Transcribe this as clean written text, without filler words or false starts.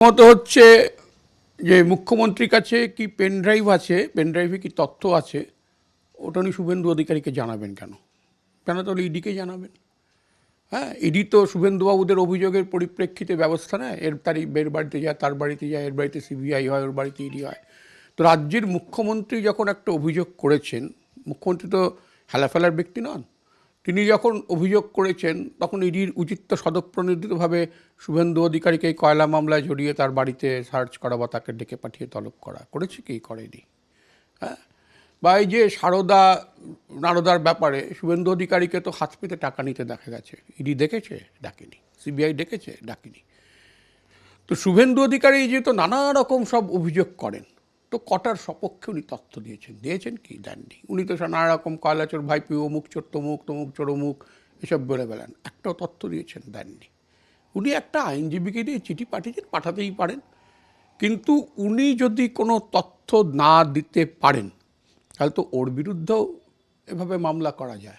মত হচ্ছে যে মুখ্যমন্ত্রীর কাছে কি পেন ড্রাইভ আছে, পেন ড্রাইভে কি তথ্য আছে, ওটা উনি শুভেন্দু অধিকারীকে জানাবেন কেন? কেন তাহলে ইডিকে জানাবেন? হ্যাঁ, ইডি তো শুভেন্দুবাবুদের অভিযোগের পরিপ্রেক্ষিতে ব্যবস্থা নেয়, এর বাড়িতে যায়, তার বাড়িতে যায়, এর বাড়িতে সিবিআই হয়, ওর বাড়িতে ইডি হয়। তো রাজ্যের মুখ্যমন্ত্রী যখন একটা অভিযোগ করেছেন, মুখ্যমন্ত্রী তো হেলাফেলার ব্যক্তি নন, তিনি যখন অভিযোগ করেছেন তখন ইডির উচিত সদপ্রণোদিতভাবে শুভেন্দু অধিকারীকে এই কয়লা মামলায় জড়িয়ে তার বাড়িতে সার্চ করা বা তাকে ডেকে পাঠিয়ে তলব করা। করেছে কি? করেনি। হ্যাঁ, বা এই যে সারদা নারদার ব্যাপারে শুভেন্দু অধিকারীকে তো হাত পেতে টাকা নিতে দেখা গেছে, ইডি দেখেছে? ডাকেনি। সিবিআই ডেকেছে? ডাকেনি। তো শুভেন্দু অধিকারী যেহেতু নানা রকম সব অভিযোগ করেন, তো কটার সপক্ষে উনি তথ্য দিয়েছেন কি? দেননি। উনি তো নানা রকম কয়লাচোর ভাইপি, অমুক চোর তমুক, তমুক চোর অমুক, এসব বলে বেড়ান। একটাও তথ্য দিয়েছেন? দেননি। উনি একটা আইনজীবীকে দিয়ে চিঠি পাঠিয়েছেন, পাঠাতেই পারেন, কিন্তু উনি যদি কোনো তথ্য না দিতে পারেন তাহলে তো ওর বিরুদ্ধেও এভাবে মামলা করা যায়।